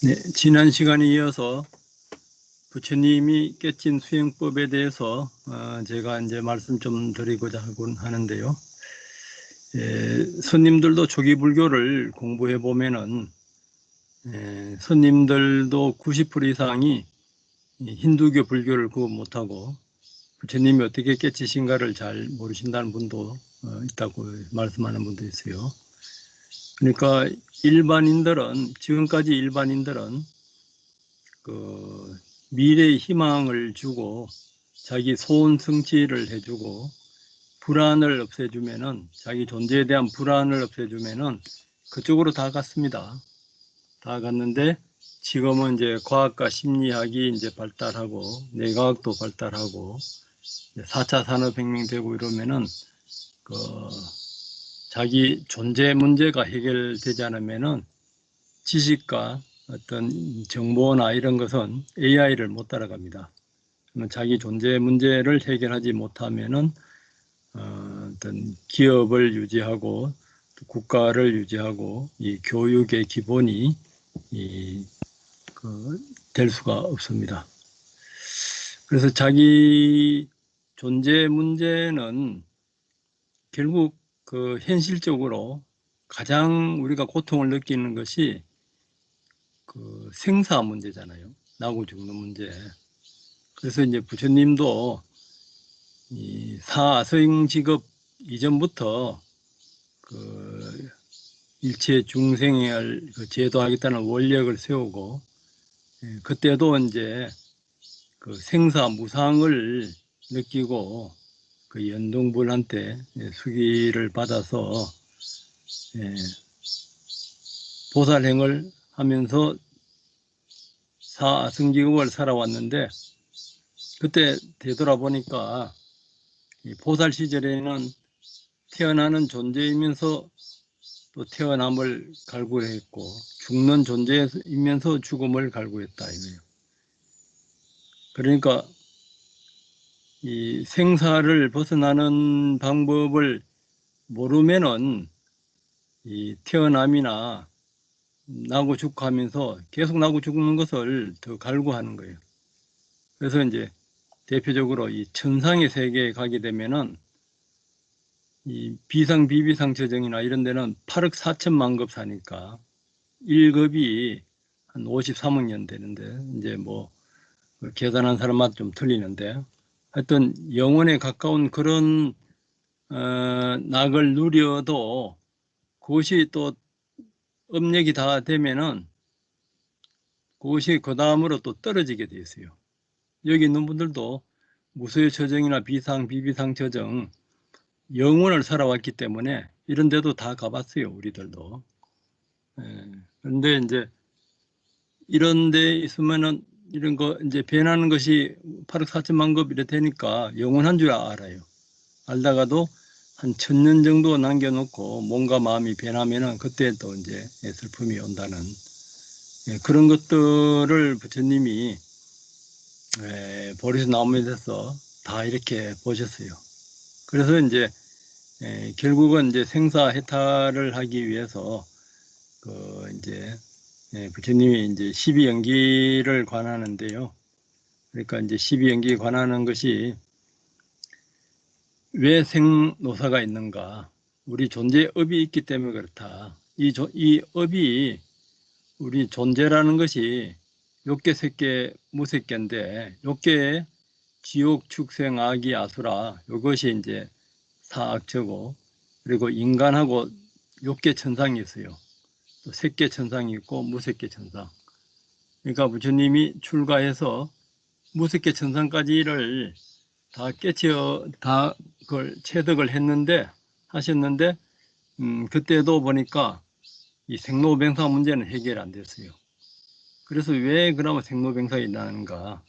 네, 지난 시간에 이어서 부처님이 깨친 수행법에 대해서 제가 이제 말씀 좀 드리고자 하는데요. 스님들도 초기 불교를 공부해 보면은 스님들도 90% 이상이 힌두교 불교를 구분 못하고 부처님이 어떻게 깨치신가를 잘 모르신다는 분도 있다고 말씀하는 분도 있어요. 그러니까 지금까지 일반인들은 그 미래의 희망을 주고 자기 소원 성취를 해주고 불안을 없애주면은 자기 존재에 대한 불안을 없애주면은 그쪽으로 다 갔습니다. 다 갔는데 지금은 이제 과학과 심리학이 이제 발달하고 뇌과학도 발달하고 4차 산업혁명 되고 이러면은 그 자기 존재 문제가 해결되지 않으면은 지식과 어떤 정보나 이런 것은 AI를 못 따라갑니다. 그러면 자기 존재 문제를 해결하지 못하면은 어떤 기업을 유지하고 국가를 유지하고 이 교육의 기본이 될 수가 없습니다. 그래서 자기 존재 문제는 결국 그 현실적으로 가장 우리가 고통을 느끼는 것이 그 생사 문제잖아요. 나고 죽는 문제. 그래서 이제 부처님도 이 사아서행 직업 이전부터 그 일체 중생을 제도하겠다는 원력을 세우고 그때도 이제 그 생사 무상을 느끼고 그 연동불한테 수기를 받아서 보살행을 하면서 사성직업을 살아왔는데 그때 되돌아보니까 보살 시절에는 태어나는 존재이면서 또 태어남을 갈구했고 죽는 존재이면서 죽음을 갈구했다 이거예요. 그러니까 이 생사를 벗어나는 방법을 모르면은 이 태어남이나 나고 죽고 하면서 계속 나고 죽는 것을 더 갈구하는 거예요. 그래서 이제 대표적으로 이 천상의 세계에 가게 되면은 이 비상 비비상 저정이나 이런 데는 8억 4천만 급 사니까 1급이 한 53억 년 되는데 이제 뭐 계산한 사람마다 좀 틀리는데 하여튼 영혼에 가까운 그런 낙을 누려도 그것이 또 업력이 다 되면은 그것이 그 다음으로 또 떨어지게 돼 있어요. 여기 있는 분들도 무소의 처정이나 비상 비비상 처정 영혼을 살아왔기 때문에 이런 데도 다 가봤어요. 우리들도. 그런데 이제 이런 데 있으면은 이런 거 이제 변하는 것이 8억 4천만 급 이래 되니까 영원한 줄 알아요. 알다가도 한 1000년 정도 남겨놓고 몸과 마음이 변하면은 그때 또 이제 슬픔이 온다는 그런 것들을 부처님이 보리수 나무에서 다 이렇게 보셨어요. 그래서 이제 결국은 이제 생사 해탈을 하기 위해서 그 이제 부처님이 이제 12연기를 관하는데요. 그러니까 이제 12연기에 관하는 것이 왜 생노사가 있는가? 우리 존재의 업이 있기 때문에 그렇다. 이 업이 우리 존재라는 것이 욕계, 색계, 무색계인데 욕계에 지옥, 축생, 악이, 아수라 이것이 이제 사악처고 그리고 인간하고 욕계 천상이 있어요. 또 색계 천상이 있고 무색계 천상. 그러니까 부처님이 출가해서 무색계 천상까지를 다 깨쳐 다 그걸 체득을 하셨는데 그때도 보니까 이 생로병사 문제는 해결 안 됐어요. 그래서 왜 그러면 생로병사가 일어나는가?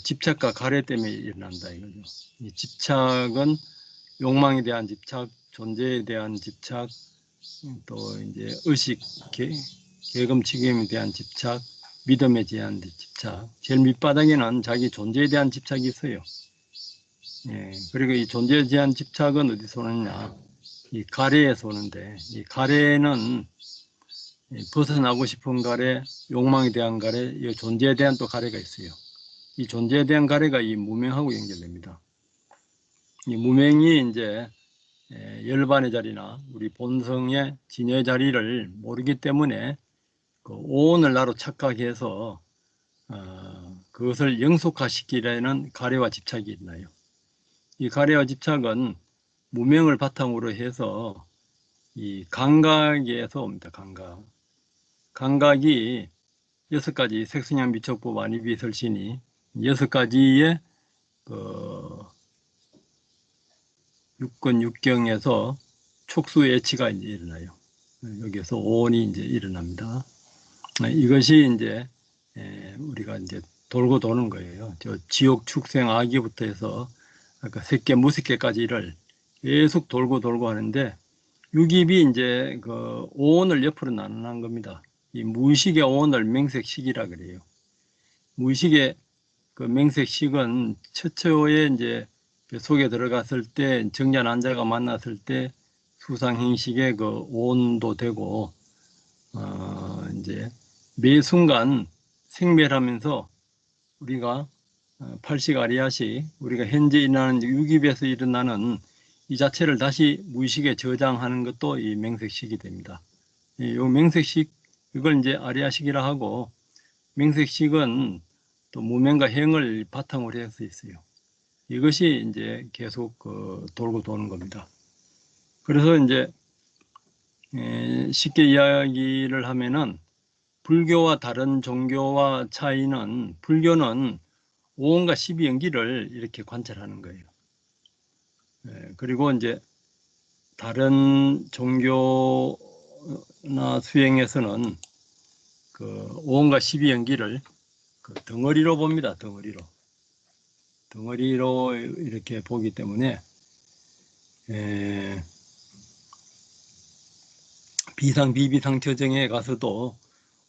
집착과 가래 때문에 일어난다 이거죠. 이 집착은 욕망에 대한 집착, 존재에 대한 집착, 또 이제 의식, 계금치금에 대한 집착, 믿음에 대한 집착. 제일 밑바닥에는 자기 존재에 대한 집착이 있어요. 그리고 이 존재에 대한 집착은 어디서 오느냐? 이 가래에서 오는데, 이 가래는 벗어나고 싶은 가래, 욕망에 대한 가래, 이 존재에 대한 또 가래가 있어요. 이 존재에 대한 가래가 이 무명하고 연결됩니다. 이 무명이 이제 열반의 자리나 우리 본성의 진여의 자리를 모르기 때문에 그 오온을 나로 착각해서 그것을 영속화시키려는 가래와 집착이 있나요? 이 가래와 집착은 무명을 바탕으로 해서 이 감각에서 옵니다. 감각이 6가지 색성향 미촉법 안이비 설신이 6가지의 그 육근 육경에서 촉수 예치가 이제 일어나요. 여기서 오온이 이제 일어납니다. 이것이 이제 우리가 이제 돌고 도는 거예요. 저 지옥 축생 아기부터 해서 아까 색계 무색계까지를 계속 돌고 하는데 육입이 이제 그 오온을 옆으로 나누는 겁니다. 이 무의식의 오온을 맹색식이라 그래요. 무의식의 그 맹색식은 최초에 이제 속에 들어갔을 때 정자 난자가 만났을 때 수상행식의 그 오온도 되고 이제 매 순간 생멸하면서 우리가 팔식 아리아식 우리가 현재 일어나는 육입에서 일어나는 이 자체를 다시 무의식에 저장하는 것도 이 맹색식이 됩니다. 이 맹색식 이걸 이제 아리아식이라 하고 맹색식은 또 무명과 행을 바탕으로 해서 있어요. 이것이 이제 계속 돌고 도는 겁니다. 그래서 이제 쉽게 이야기를 하면은 불교와 다른 종교와 차이는 불교는 오온과 12연기를 이렇게 관찰하는 거예요. 그리고 이제 다른 종교나 수행에서는 그 오온과 12연기를 그 덩어리로 봅니다. 덩어리로 이렇게 보기 때문에 비상 비비상 처정에 가서도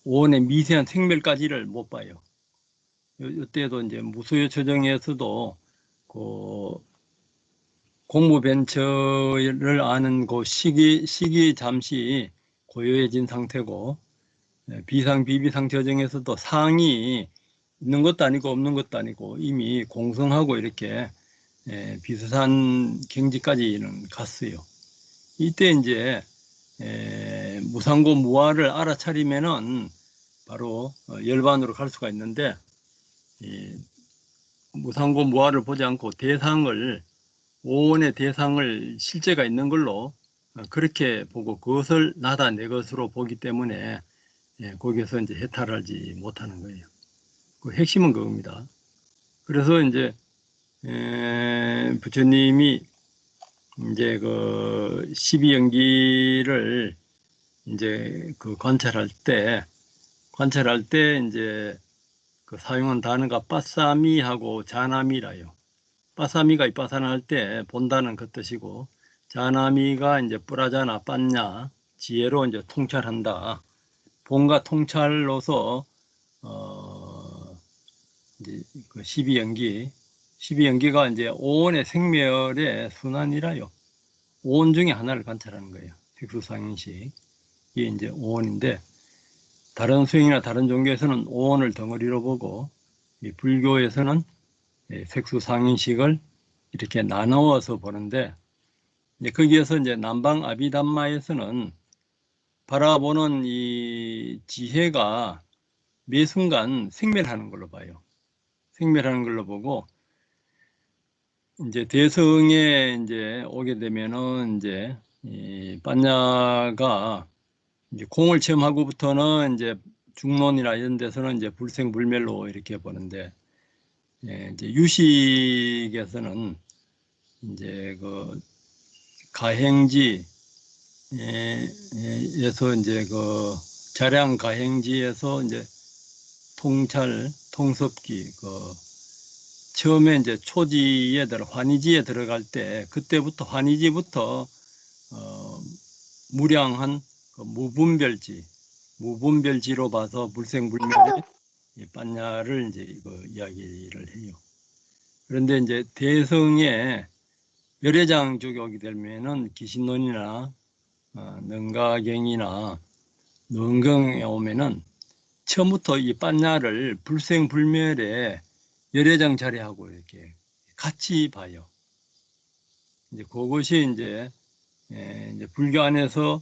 오온의 미세한 생멸까지를 못 봐요. 이때도 이제 무소유 처정에서도 그 공무변처를 아는 그 시기 잠시 고요해진 상태고 비상 비비상 처정에서도 상이 있는 것도 아니고 없는 것도 아니고 이미 공성하고 이렇게 비슷한 경지까지는 갔어요. 이때 이제 무상고 무아를 알아차리면은 바로 열반으로 갈 수가 있는데 무상고 무아를 보지 않고 대상을 오온의 대상을 실제가 있는 걸로 그렇게 보고 그것을 나다 내 것으로 보기 때문에 거기에서 이제 해탈하지 못하는 거예요. 그 핵심은 그겁니다. 그래서 이제 부처님이 이제 그 12연기를 이제 그 관찰할 때 이제 그 사용한 단어가 빠싸미하고 자나미라요. 빠싸미가 이빠사나할 때 본다는 그 뜻이고 자나미가 이제 뿌라자나 빤냐 지혜로 이제 통찰한다. 본과 통찰로서 이제 그 12연기가 이제 오온의 생멸의 순환이라요. 오온 중에 하나를 관찰하는 거예요. 색수상인식. 이게 이제 오온인데 다른 수행이나 다른 종교에서는 오온을 덩어리로 보고 이 불교에서는 색수상인식을 이렇게 나누어서 보는데 이제 거기에서 이제 남방 아비담마에서는 바라보는 이 지혜가 매 순간 생멸하는 걸로 봐요. 생멸하는 걸로 보고 이제 대성에 이제 오게 되면은 이제 이般냐가 이제 공을 체험하고부터는 이제 중론이나 이런 데서는 이제 불생불멸로 이렇게 보는데 이제 유식에서는 이제 그 가행지에서 이제 그 자량 가행지에서 이제 통찰 통섭기 그 처음에 이제 초지에 환희지에 들어갈 때 그때부터 환희지부터 무량한 그 무분별지로 봐서 불생불멸의般냐를 이제 이거 이야기를 해요. 그런데 이제 대성의 열애장 쪽에 오게 되면은 기신론이나 능가경이나 능경에 오면은 처음부터 이 빤야를 불생불멸의 열애장 자리하고 이렇게 같이 봐요. 이제 그것이 이제 불교 안에서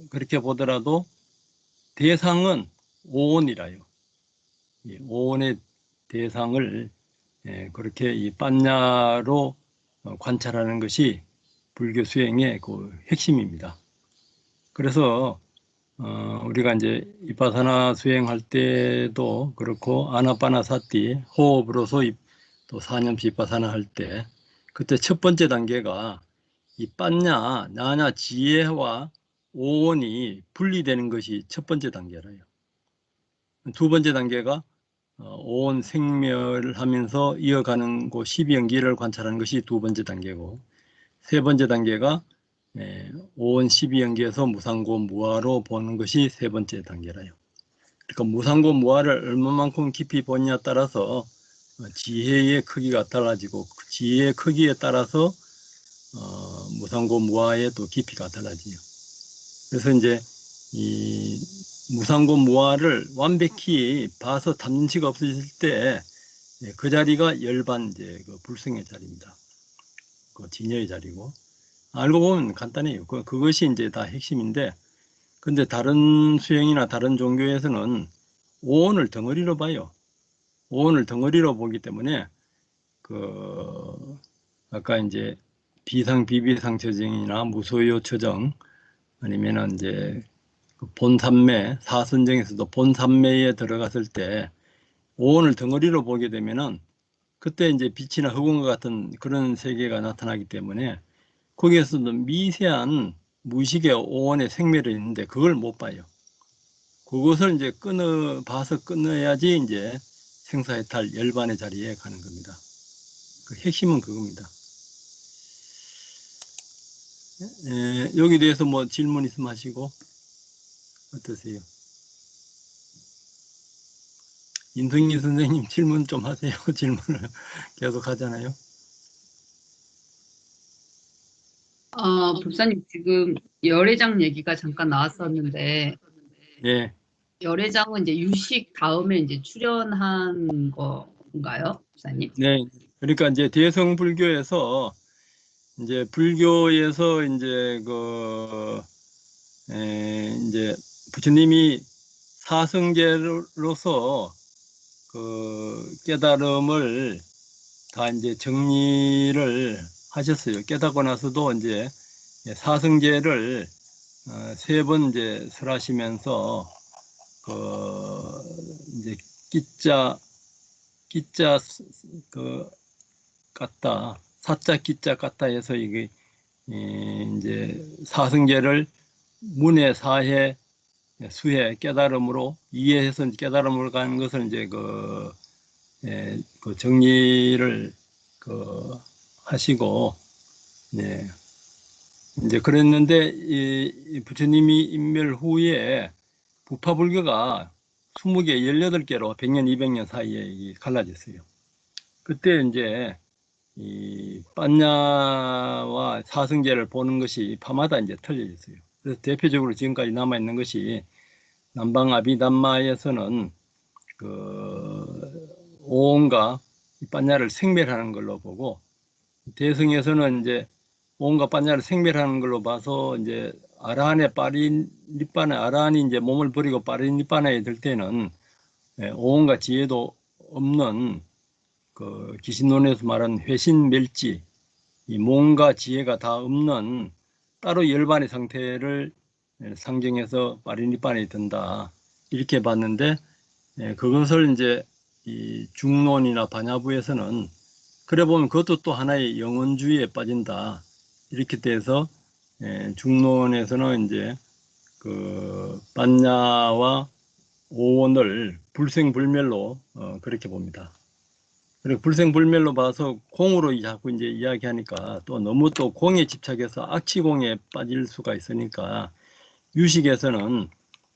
그렇게 보더라도 대상은 오온이라요. 이 오온의 대상을 그렇게 이 빤야로 관찰하는 것이 불교 수행의 그 핵심입니다. 그래서 우리가 이제 이파사나 수행할 때도 그렇고 아나파나사티 호흡으로서 또 사념시 이파사나 할 때 그때 첫 번째 단계가 이 빤냐, 나냐, 지혜와 오온이 분리되는 것이 첫 번째 단계라요. 두 번째 단계가 오온 생멸을 하면서 이어가는 그 12연기를 관찰하는 것이 두 번째 단계고, 세 번째 단계가 오온 12연기에서 무상고 무아로 보는 것이 세 번째 단계라요. 그러니까 무상고 무아를 얼마만큼 깊이 보느냐에 따라서 지혜의 크기가 달라지고, 그 지혜의 크기에 따라서 무상고 무아의 또 깊이가 달라지요. 그래서 이제 이 무상고 무아를 완벽히 봐서 담지가 없어질 때 그 자리가 열반 이제 그 불승의 자리입니다. 그 진여의 자리고, 알고 보면 간단해요. 그것이 이제 다 핵심인데, 근데 다른 수행이나 다른 종교에서는 오온을 덩어리로 봐요. 오온을 덩어리로 보기 때문에 그 아까 이제 비상 비비상 처정이나 무소요 처정, 아니면은 이제 본삼매, 사선정에서도 본삼매에 들어갔을 때 오온을 덩어리로 보게 되면은 그때 이제 빛이나 흑온과 같은 그런 세계가 나타나기 때문에 거기에서도 미세한 무의식의 오온의 생멸이 있는데 그걸 못 봐요. 그것을 이제 봐서 끊어야지 이제 생사해탈 열반의 자리에 가는 겁니다. 그 핵심은 그겁니다. 여기 대해서 뭐 질문 있으면 하시고. 어떠세요? 인성희 선생님 질문 좀 하세요. 질문을 계속 하잖아요. 목사님 지금 열애장 얘기가 잠깐 나왔었는데, 예. 열애장은 이제 유식 다음에 이제 출연한 건가요, 목사님? 네. 그러니까 이제 대성불교에서 이제 불교에서 이제 이제 부처님이 사성제로서 그 깨달음을 다 이제 정리를 하셨어요. 깨닫고 나서도 이제 사성제를 세 번 이제 설하시면서 이제 끼자 그 같다, 사자 끼자 같다 해서 이게 이제 사성제를 문해 사해 수해 깨달음으로 이해해서 깨달음으로 가는 것을 이제 그 정리를 하시고, 네. 이제 그랬는데 이 부처님이 인멸 후에 부파불교가 20개, 18개로 100년, 200년 사이에 갈라졌어요. 그때 이제 이 빤야와 사성제를 보는 것이 파마다 이제 틀려졌어요. 그래서 대표적으로 지금까지 남아 있는 것이 남방 아비담마에서는 오온과 빤야를 생멸하는 걸로 보고, 대승에서는 이제 오온과 빤야를 생멸하는 걸로 봐서 이제 아라한의 파리니빠나, 아라한이 이제 몸을 버리고 파리니빠나에 들 때는 오온과 지혜도 없는 그 기신론에서 말하는 회신멸지, 이 몸과 지혜가 다 없는 따로 열반의 상태를 상정해서 파리니빠나에 든다, 이렇게 봤는데, 그것을 이제 이 중론이나 반야부에서는 그래 보면 그것도 또 하나의 영혼주의에 빠진다, 이렇게 돼서 중론에서는 이제 그 반야와 오원을 불생불멸로 그렇게 봅니다. 그리고 불생불멸로 봐서 공으로 자꾸 이제 이야기하니까 또 너무 또 공에 집착해서 악취공에 빠질 수가 있으니까, 유식에서는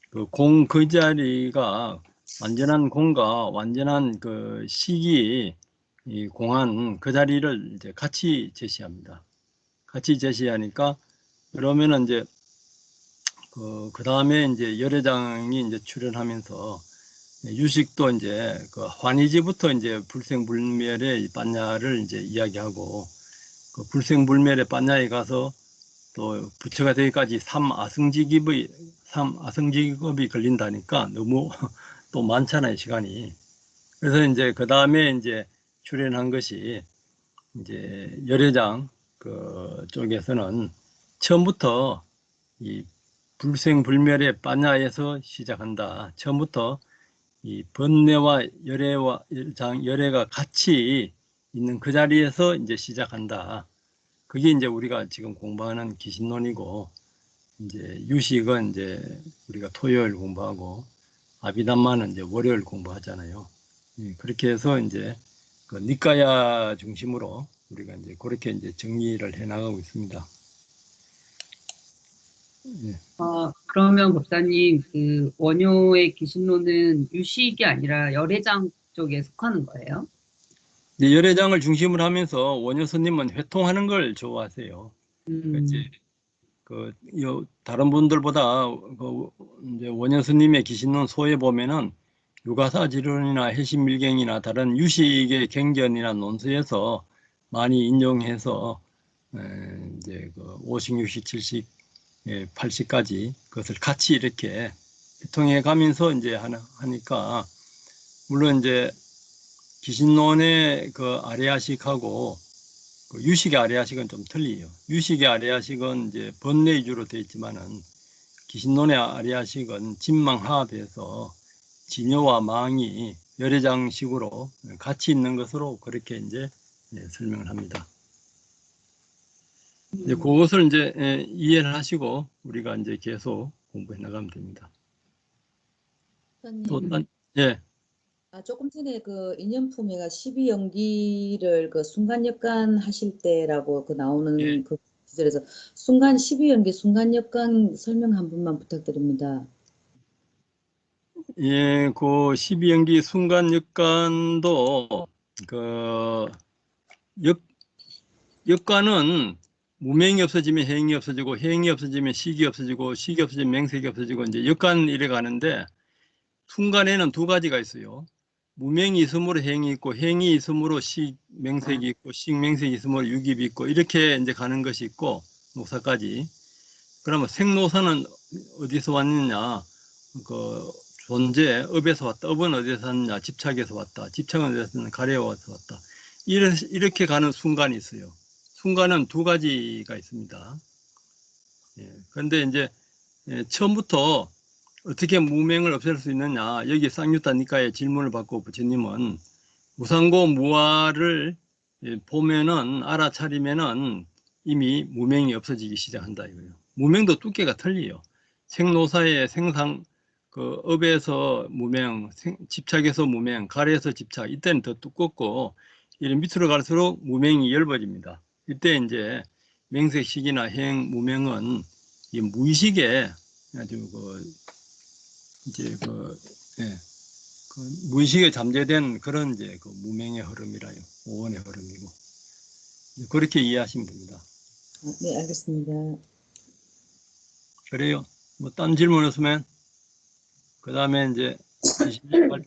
그 자리가 완전한 공과 완전한 그 식이 이 공한 그 자리를 이제 같이 제시합니다. 같이 제시하니까, 그러면은 이제 그 다음에 이제 열애장이 이제 출연하면서 유식도 이제 그 환희지부터 이제 불생불멸의 빤야를 이제 이야기하고 그 불생불멸의 빤야에 가서 또 부처가 되기까지 삼아승직업이 걸린다니까 너무 또 많잖아요, 시간이. 그래서 이제 그 다음에 이제 출연한 것이 이제 열애장 그 쪽에서는 처음부터 이 불생불멸의 빤야에서 시작한다. 처음부터 이 번뇌와 열애가 같이 있는 그 자리에서 이제 시작한다. 그게 이제 우리가 지금 공부하는 기신론이고, 이제 유식은 이제 우리가 토요일 공부하고, 아비담마는 이제 월요일 공부하잖아요. 그렇게 해서 이제 그 니까야 중심으로 우리가 이제 그렇게 이제 정리를 해 나가고 있습니다. 예. 그러면 법사님, 그 원효의 기신론은 유식이 아니라 열애장 쪽에 속하는 거예요? 이제 열애장을 중심으로 하면서 원효 스님은 회통하는 걸 좋아하세요. 이제 다른 분들보다 그 이제 원효 스님의 기신론 소에 보면은 유가사지론이나 해심밀경이나 다른 유식의 경전이나 논서에서 많이 인용해서 이제 그 5식, 6식, 7식, 8식까지 그것을 같이 이렇게 통해 가면서 이제 하니까 물론 이제 기신론의 그 아레아식하고 그 유식의 아레아식은 좀 틀려요. 유식의 아레아식은 이제 번뇌 위주로 되어 있지만은 기신론의 아레아식은 진망하합해서 진여와 망이 열애장식으로 같이 있는 것으로 그렇게 이제 설명을 합니다. 이제 그것을 이제 이해를 하시고 우리가 이제 계속 공부해 나가면 됩니다. 또 선생님, 예. 조금 전에 그 인연품회가 12연기를 그 순간역관 하실 때라고 그 나오는 예. 그 구절에서 12연기 순간역관 설명 한 번만 부탁드립니다. 예, 그 12연기 순간역관도 그 역관은 무명이 없어지면 해행이 없어지고 해행이 없어지면 식이 없어지고 식이 없어지면 맹색이 없어지고 이제 역관 이래 가는데 순간에는 두 가지가 있어요. 무명이 있으므로 해행이 있고 해행이 있으므로 식맹색이 있고 식맹색이 있으므로 유깁이 있고 이렇게 이제 가는 것이 있고 노사까지. 그러면 생노사는 어디서 왔느냐? 그 존재, 업에서 왔다. 업은 어디서 왔느냐? 집착에서 왔다. 집착은 어디서 왔느냐? 가려워서 왔다. 이렇게 가는 순간이 있어요. 순간은 두 가지가 있습니다. 그런데 이제 처음부터 어떻게 무명을 없앨 수 있느냐? 여기 쌍유타 니까의 질문을 받고 부처님은 무상고 무아를 보면은 알아차리면은 이미 무명이 없어지기 시작한다 이거예요. 무명도 두께가 틀려요. 생노사의 생상 그 업에서 무명, 집착에서 무명, 가래에서 집착 이때는 더 두껍고 이런 밑으로 갈수록 무명이 엷어집니다. 이때 이제 맹색식이나 해행 무명은 이 무의식에 아주 이제 그 무의식에 잠재된 그런 이제 그 무명의 흐름이라요. 오원의 흐름이고. 그렇게 이해하시면 됩니다. 네, 알겠습니다. 그래요. 뭐 딴 질문 없으면 그 다음에 이제 28